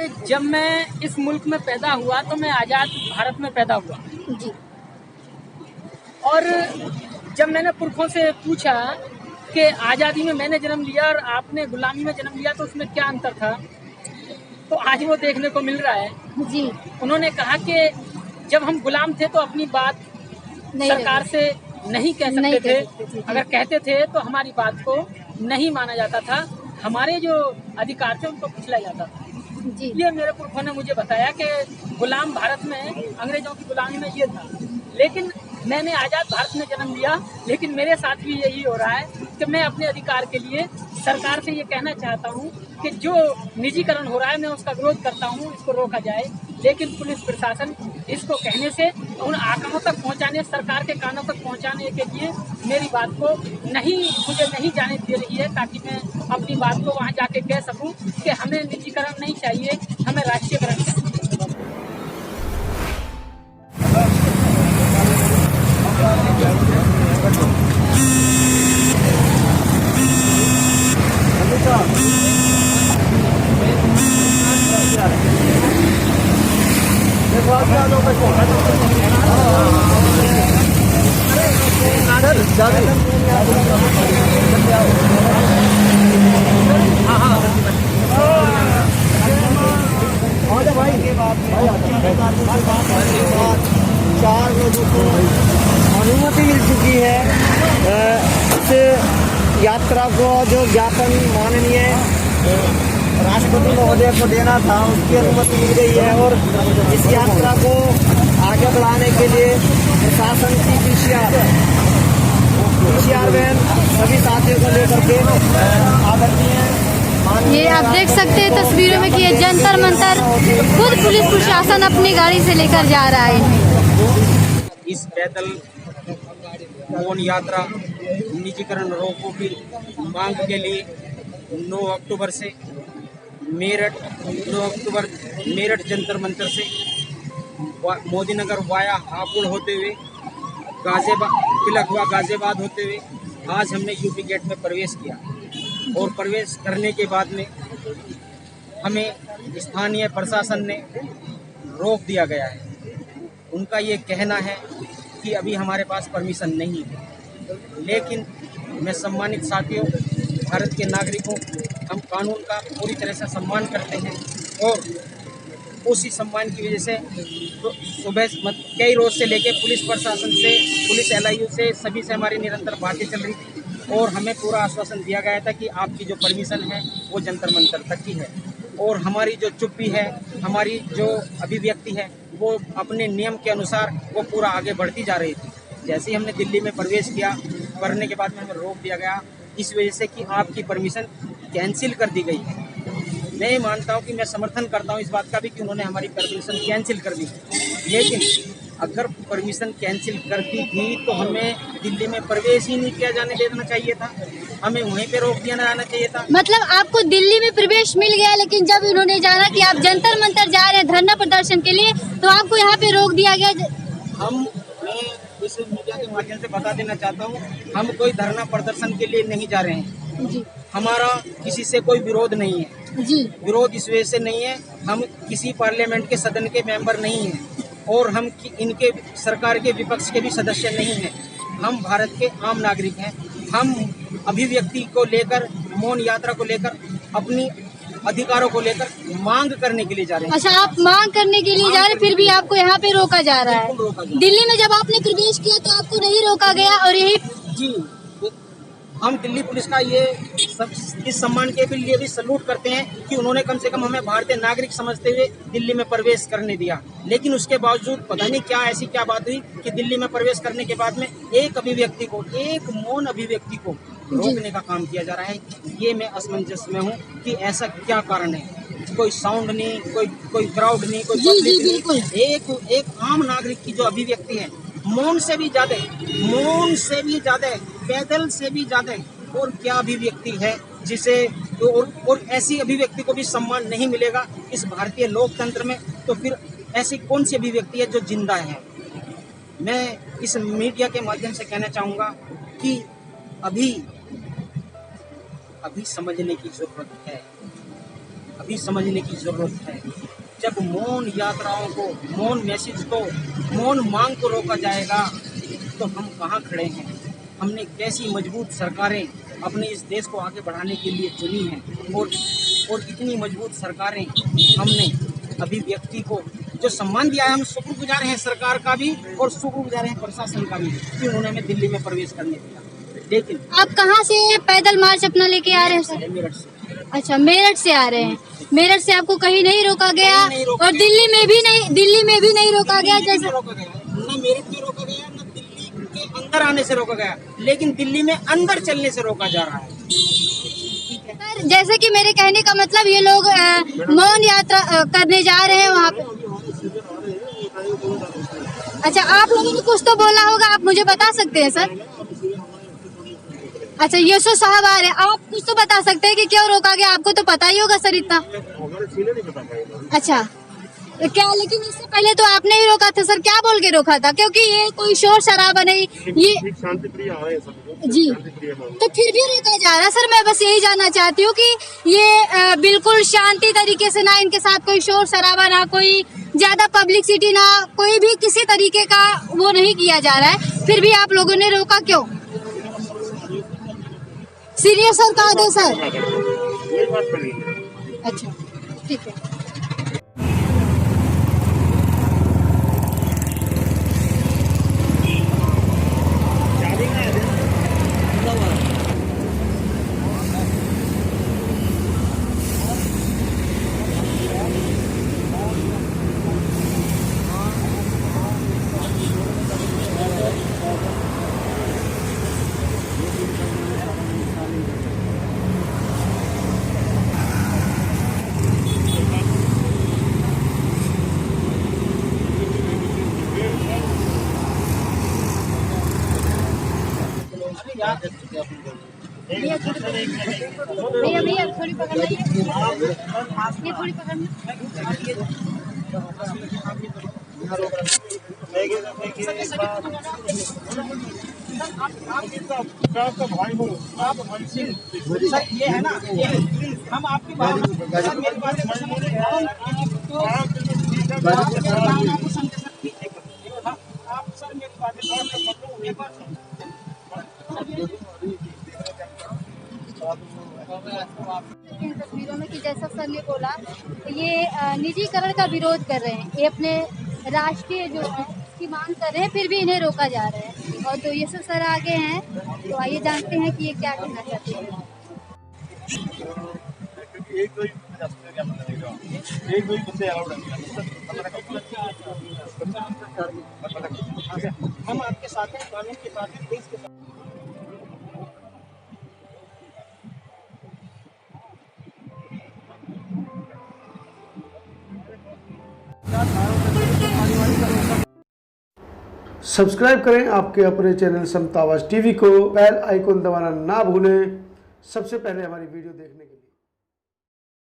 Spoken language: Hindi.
अरे जब मैं इस मुल्क में पैदा हुआ तो मैं आज़ाद भारत में पैदा हुआ जी। और जब मैंने पुरखों से पूछा कि आज़ादी में मैंने जन्म लिया और आपने गुलामी में जन्म लिया तो उसमें क्या अंतर था, तो आज वो देखने को मिल रहा है। जी। उन्होंने कहा कि जब हम गुलाम थे तो अपनी बात सरकार से नहीं कह सकते थे, अगर कहते थे तो हमारी बात को नहीं माना जाता था, हमारे जो अधिकार थे उनको कुचला जाता था। जी। ये मेरे पुरखों ने मुझे बताया कि गुलाम भारत में अंग्रेजों की गुलामी में ये था। लेकिन मैंने आज़ाद भारत में जन्म लिया, लेकिन मेरे साथ भी यही हो रहा है कि मैं अपने अधिकार के लिए सरकार से ये कहना चाहता हूँ कि जो निजीकरण हो रहा है मैं उसका विरोध करता हूँ, इसको रोका जाए। लेकिन पुलिस प्रशासन इसको कहने से, उन आंकड़ों तक पहुँचाने, सरकार के कानों तक पहुँचाने के लिए मेरी बात को मुझे नहीं जाने दे रही है, ताकि मैं अपनी बात को वहाँ जाके कह सकूँ कि हमें निजीकरण नहीं चाहिए, हमें राष्ट्रीयकरण चाहिए। चार लोगों को अनुमति मिल चुकी है इस यात्रा को, जो ज्ञापन माननीय राष्ट्रपति महोदय को देना था उसकी अनुमति मिल गई है। और इस यात्रा को आगे बढ़ाने के लिए प्रशासन की पीसीआर वैन सभी साथियों को लेकर के आदरणीय ये आप देख सकते हैं तस्वीरों में कि ये जंतर मंतर खुद पुलिस प्रशासन अपनी गाड़ी से लेकर जा रहा है। इस पैदल मौन यात्रा निजीकरण रोकों की मांग के लिए 9 अक्टूबर से मेरठ जंतर मंतर से मोदी नगर वाया हापुड़ होते हुए गाजियाबाद होते हुए आज हमने यूपी गेट में प्रवेश किया। और प्रवेश करने के बाद में हमें स्थानीय प्रशासन ने रोक दिया गया है। उनका ये कहना है कि अभी हमारे पास परमिशन नहीं है। लेकिन मैं सम्मानित साथियों, भारत के नागरिकों, हम कानून का पूरी तरह से सम्मान करते हैं और उसी सम्मान की वजह से तो सुबह कई रोज से लेके पुलिस प्रशासन से, पुलिस LIU से, सभी से हमारी निरंतर बातें चल रही थी और हमें पूरा आश्वासन दिया गया था कि आपकी जो परमिशन है वो जंतर मंतर तक की है। और हमारी जो चुप्पी है, हमारी जो अभिव्यक्ति है, वो अपने नियम के अनुसार वो पूरा आगे बढ़ती जा रही थी। जैसे ही हमने दिल्ली में प्रवेश किया, करने के बाद में हमें रोक दिया गया इस वजह से कि आपकी परमिशन कैंसिल कर दी गई है। मैं ये मानता हूँ कि मैं समर्थन करता हूँ इस बात का भी कि उन्होंने हमारी परमिशन कैंसिल कर दी, लेकिन अगर परमिशन कैंसिल कर दी थी तो हमें दिल्ली में प्रवेश ही नहीं किया जाने देना चाहिए था, हमें वहीं पे रोक दिया जाना चाहिए था। मतलब आपको दिल्ली में प्रवेश मिल गया, लेकिन जब उन्होंने जाना कि आप जंतर मंतर जा रहे हैं धरना प्रदर्शन के लिए, तो आपको यहाँ पे रोक दिया गया। मैं इस मीडिया के माध्यम से बता देना चाहता हूँ, हम कोई धरना प्रदर्शन के लिए नहीं जा रहे हैं जी। हमारा किसी से कोई विरोध नहीं है जी। विरोध इस वजह से नहीं है, हम किसी पार्लियामेंट के सदन के मेंबर नहीं हैं और हम इनके सरकार के विपक्ष के भी सदस्य नहीं हैं। हम भारत के आम नागरिक हैं। हम अभिव्यक्ति को लेकर, मौन यात्रा को लेकर, अपनी अधिकारों को लेकर मांग करने के लिए जा रहे हैं। अच्छा, आप मांग करने के लिए जा रहे हैं, फिर भी आपको यहाँ पे रोका जा रहा है। दिल्ली में जब आपने प्रवेश किया तो आपको नहीं रोका गया और यही जी, हम दिल्ली पुलिस का ये इस सम्मान के लिए भी सल्यूट करते हैं कि उन्होंने कम से कम हमें भारतीय नागरिक समझते हुए दिल्ली में प्रवेश करने दिया। लेकिन उसके बावजूद पता नहीं क्या बात हुई कि दिल्ली में प्रवेश करने के बाद में एक अभिव्यक्ति को, एक मौन अभिव्यक्ति को रोकने का काम किया जा रहा है। ये मैं असमंजस में हूँ कि ऐसा क्या कारण है। कोई साउंड नहीं, कोई क्राउड नहीं, कोई पब्लिक नहीं, एक आम नागरिक की जो अभिव्यक्ति है, मौन से भी ज्यादा, पैदल से भी ज्यादा और क्या अभिव्यक्ति है जिसे और ऐसी अभिव्यक्ति को भी सम्मान नहीं मिलेगा इस भारतीय लोकतंत्र में, तो फिर ऐसी कौन सी अभिव्यक्ति है जो जिंदा है। मैं इस मीडिया के माध्यम से कहना चाहूँगा कि अभी समझने की जरूरत है। अभी समझने की ज़रूरत है। जब मौन यात्राओं को, मौन मैसेज को, मौन मांग को रोका जाएगा तो हम कहाँ खड़े हैं? हमने कैसी मजबूत सरकारें अपने इस देश को आगे बढ़ाने के लिए चुनी हैं और इतनी मजबूत सरकारें हमने अभिव्यक्ति को जो सम्मान दिया है, हम शुक्रगुजार हैं सरकार का भी और शुक्रगुजार हैं प्रशासन का भी कि उन्होंने हमें दिल्ली में प्रवेश करने दिया। लेकिन आप कहाँ से पैदल मार्च अपना लेके आ रहे हैं सर? मेरठ से। अच्छा, मेरठ से आ रहे हैं। मेरठ से आपको कहीं नहीं रोका गया नहीं रोका और दिल्ली में भी नहीं रोका गया जैसे? रोका गया न मेरठ में रोका गया, न दिल्ली के अंदर आने से रोका गया, लेकिन दिल्ली में अंदर चलने से रोका जा रहा है। सर, जैसे कि मेरे कहने का मतलब ये लोग मौन यात्रा करने जा रहे हैं वहाँ पे। अच्छा, आप लोगों ने कुछ तो बोला होगा, आप मुझे बता सकते हैं सर? अच्छा, यशो साहब आ रहे हैं, आप कुछ तो बता सकते हैं कि क्यों रोका गया? आपको तो पता ही होगा सर इतना। अच्छा, क्या लेकिन इससे पहले तो आपने ही रोका था सर, क्या बोल के रोका था? क्योंकि ये कोई शोर शराबा नहीं, ये शांति प्रिय आ रहे हैं सब जी, तो फिर भी रोका जा रहा है सर। मैं बस यही जानना चाहती हूँ कि ये बिल्कुल शांति तरीके से, ना इनके साथ कोई शोर शराबा, ना कोई ज्यादा पब्लिसिटी, ना कोई भी किसी तरीके का वो नहीं किया जा रहा है, फिर भी आप लोगों ने रोका क्यों? सीरियस सर कहा दो सर। कोई बात नहीं। अच्छा, ठीक है। भैया थोड़ी पकड़ना, ये थोड़ी पकड़ना। आपका भाई हूँ, आप सर ये है ना, ये हम आपकी बात, सर मेरी बात आप सर मेरी बात इन तस्वीरों में कि जैसा सर ने बोला, ये निजीकरण का विरोध कर रहे हैं, ये अपने राष्ट्रीय जो है उसकी मांग कर रहे हैं, फिर भी इन्हें रोका जा रहा है। और तो ये सर आगे हैं, तो आइए जानते हैं कि ये क्या कहना चाहते हैं। एक दो ही बंदे अलाउड हैं। हम आपके साथ हैं, कानून के साथ हैं, देश के साथ। सब्सक्राइब करें आपके अपने चैनल समता आवाज़ टीवी को, बेल आइकन दबाना ना भूलें सबसे पहले हमारी वीडियो देखने के लिए।